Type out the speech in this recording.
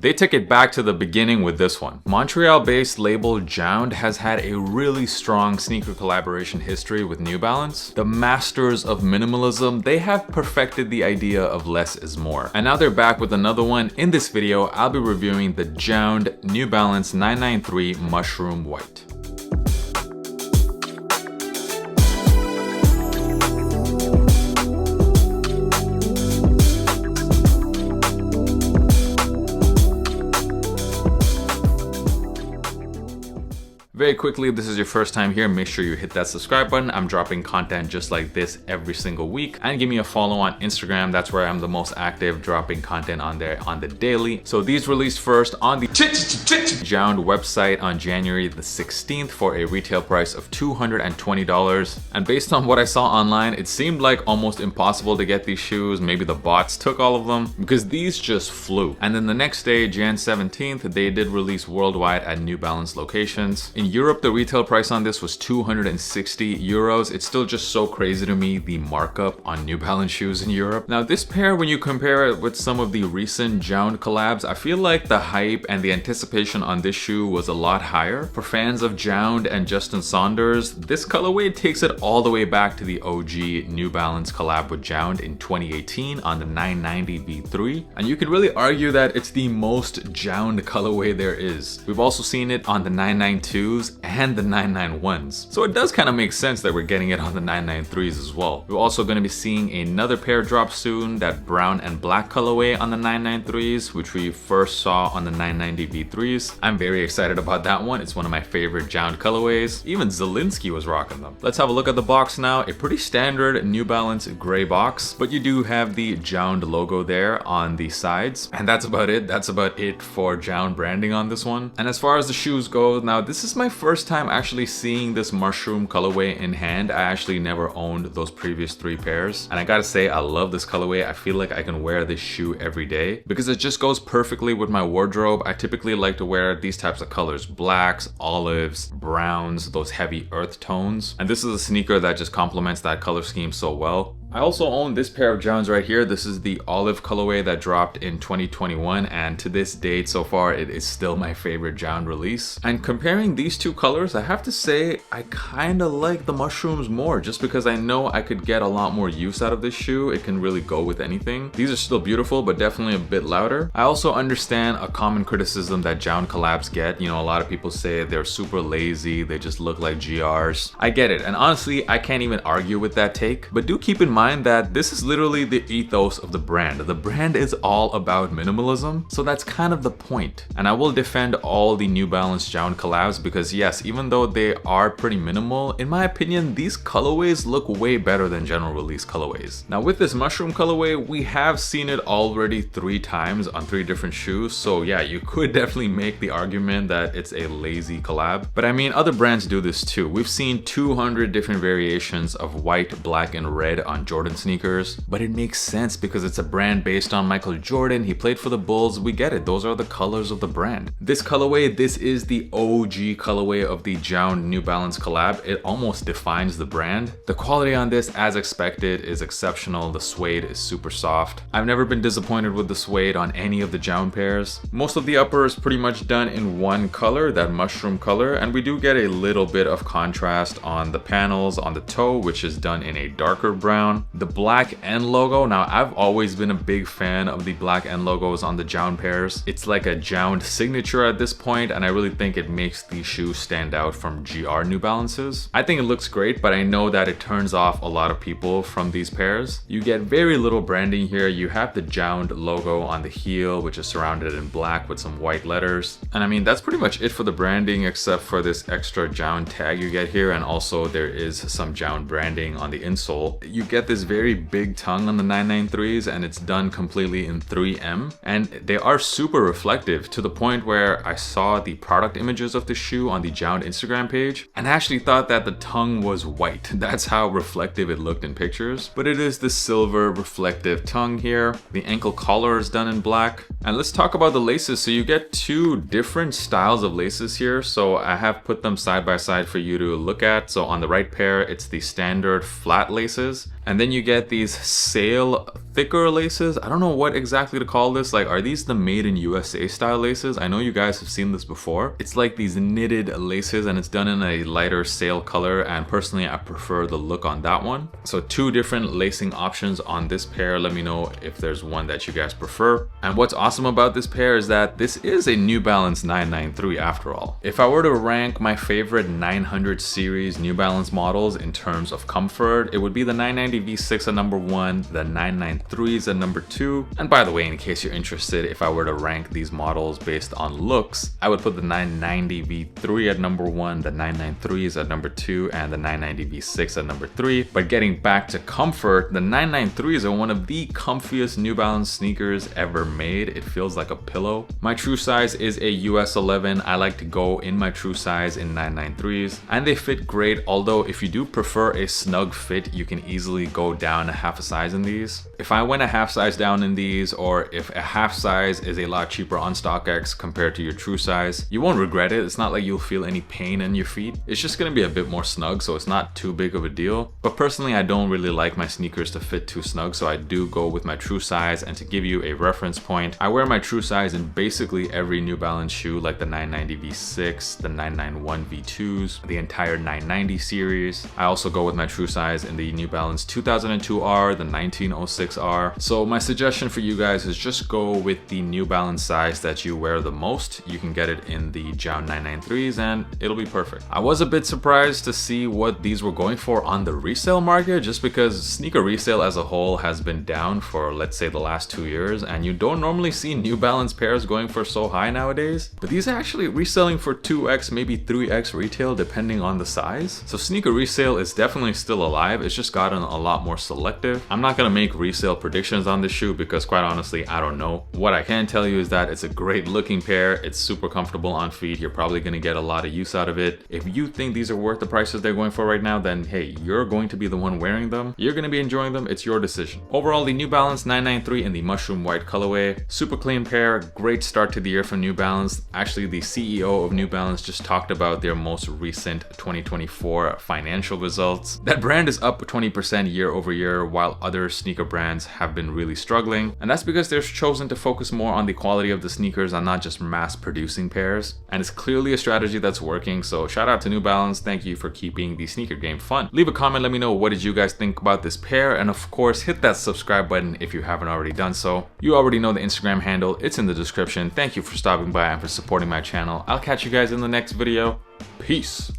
They took it back to the beginning with this one. Montreal-based label JJJJound has had a really strong sneaker collaboration history with New Balance. The masters of minimalism, they have perfected the idea of less is more. And now they're back with another one. In this video, I'll be reviewing the JJJJound New Balance 993 Mushroom White. Very quickly, if this is your first time here, make sure you hit that subscribe button. I'm dropping content just like this every single week. And give me a follow on Instagram. That's where I'm the most active, dropping content on there on the daily. So these released first on the JJJJound website on January the 16th for a retail price of $220. And based on what I saw online, it seemed like almost impossible to get these shoes. Maybe the bots took all of them because these just flew. And then the next day, Jan 17th, they did release worldwide at New Balance locations. In Europe, the retail price on this was 260 euros. It's still just so crazy to me, the markup on New Balance shoes in Europe. Now this pair, when you compare it with some of the recent JJJJound collabs, I feel like the hype and the anticipation on this shoe was a lot higher. For fans of JJJJound and Justin Saunders, this colorway takes it all the way back to the OG New Balance collab with JJJJound in 2018 on the 990 V3. And you could really argue that it's the most JJJJound colorway there is. We've also seen it on the 992s and the 991s. So it does kind of make sense that we're getting it on the 993s as well. We're also going to be seeing another pair drop soon, that brown and black colorway on the 993s, which we first saw on the 990 V3s. I'm very excited about that one. It's one of my favorite JJJJound colorways. Even Zielinski was rocking them. Let's have a look at the box now. A pretty standard New Balance gray box, but you do have the JJJJound logo there on the sides. And that's about it. That's about it for JJJJound branding on this one. And as far as the shoes go, now this is my first time actually seeing this mushroom colorway in hand. I actually never owned those previous three pairs. And I gotta say, I love this colorway. I feel like I can wear this shoe every day because it just goes perfectly with my wardrobe. I typically like to wear these types of colors: blacks, olives, browns, those heavy earth tones. And this is a sneaker that just complements that color scheme so well. I also own this pair of JJJJounds right here. This is the olive colorway that dropped in 2021, and to this date so far it is still my favorite JJJJound release. And comparing these two colors, I have to say I kind of like the mushrooms more, just because I know I could get a lot more use out of this shoe. It can really go with anything. These are still beautiful, but definitely a bit louder. I also understand a common criticism that JJJJound collabs get. You know, a lot of people say they're super lazy, they just look like GRs. I get it, and honestly I can't even argue with that take, but do keep in mind that this is literally the ethos of the brand. The brand is all about minimalism, so that's kind of the point. And I will defend all the New Balance JJJJound collabs because yes, even though they are pretty minimal, in my opinion, these colorways look way better than general release colorways. Now with this mushroom colorway, we have seen it already 3 times on 3 different shoes, so yeah, you could definitely make the argument that it's a lazy collab. But I mean, other brands do this too. We've seen 200 different variations of white, black, and red on Jordan sneakers, but it makes sense because it's a brand based on Michael Jordan. He played for the Bulls. We get it. Those are the colors of the brand. This colorway, this is the OG colorway of the JJJJound New Balance collab. It almost defines the brand. The quality on this, as expected, is exceptional. The suede is super soft. I've never been disappointed with the suede on any of the JJJJound pairs. Most of the upper is pretty much done in one color, that mushroom color, and we do get a little bit of contrast on the panels on the toe, which is done in a darker brown. The black end logo, now I've always been a big fan of the black end logos on the JJJJound pairs. It's like a JJJJound signature at this point, and I really think it makes these shoes stand out from GR New Balances. I think it looks great, but I know that it turns off a lot of people from these pairs. You get very little branding here. You have the JJJJound logo on the heel, which is surrounded in black with some white letters. And I mean, that's pretty much it for the branding, except for this extra JJJJound tag you get here, and also there is some JJJJound branding on the insole. You get this very big tongue on the 993s, and it's done completely in 3M, and they are super reflective to the point where I saw the product images of the shoe on the JJJJound Instagram page and I actually thought that the tongue was white. That's how reflective it looked in pictures, but it is the silver reflective tongue here. The ankle collar is done in black. And let's talk about the laces. So you get 2 different styles of laces here, so I have put them side by side for you to look at. So on the right pair, it's the standard flat laces, And then you get these sail thicker laces. I don't know what exactly to call this. Like, are these the made in USA style laces? I know you guys have seen this before. It's like these knitted laces and it's done in a lighter sail color, and personally I prefer the look on that one. So 2 different lacing options on this pair. Let me know if there's one that you guys prefer. And what's awesome about this pair is that this is a New Balance 993 after all. If I were to rank my favorite 900 series New Balance models in terms of comfort, it would be the 990 V6 at number 1, the 993s at number 2. And by the way, in case you're interested, if I were to rank these models based on looks, I would put the 990 V3 at number 1, the 993s at number 2, and the 990 V6 at number 3. But getting back to comfort, the 993s are one of the comfiest New Balance sneakers ever made. It feels like a pillow. My true size is a US 11. I like to go in my true size in 993s, and they fit great. Although if you do prefer a snug fit, you can easily go down a half a size in these. If I went a half size down in these, or if a half size is a lot cheaper on StockX compared to your true size, you won't regret it. It's not like you'll feel any pain in your feet. It's just gonna be a bit more snug, so it's not too big of a deal. But personally, I don't really like my sneakers to fit too snug, so I do go with my true size. And to give you a reference point, I wear my true size in basically every New Balance shoe, like the 990 V6, the 991 V2s, the entire 990 series. I also go with my true size in the New Balance 2002R, the 1906R. So my suggestion for you guys is just go with the New Balance size that you wear the most. You can get it in the JJJJound 993s and it'll be perfect. I was a bit surprised to see what these were going for on the resale market, just because sneaker resale as a whole has been down for, let's say, the last 2 years, and you don't normally see New Balance pairs going for so high nowadays. But these are actually reselling for 2x, maybe 3x retail depending on the size. So sneaker resale is definitely still alive. It's just gotten a lot more selective. I'm not gonna make resale predictions on this shoe because quite honestly, I don't know. What I can tell you is that it's a great looking pair. It's super comfortable on feet. You're probably gonna get a lot of use out of it. If you think these are worth the prices they're going for right now, then hey, you're going to be the one wearing them. You're gonna be enjoying them. It's your decision. Overall, the New Balance 993 in the Mushroom White colorway, super clean pair. Great start to the year from New Balance. Actually, the CEO of New Balance just talked about their most recent 2024 financial results. That brand is up 20% year over year, while other sneaker brands have been really struggling. And that's because they've chosen to focus more on the quality of the sneakers and not just mass producing pairs. And it's clearly a strategy that's working. So shout out to New Balance. Thank you for keeping the sneaker game fun. Leave a comment, let me know what did you guys think about this pair. And of course, hit that subscribe button if you haven't already done so. You already know the Instagram handle. It's in the description. Thank you for stopping by and for supporting my channel. I'll catch you guys in the next video. Peace.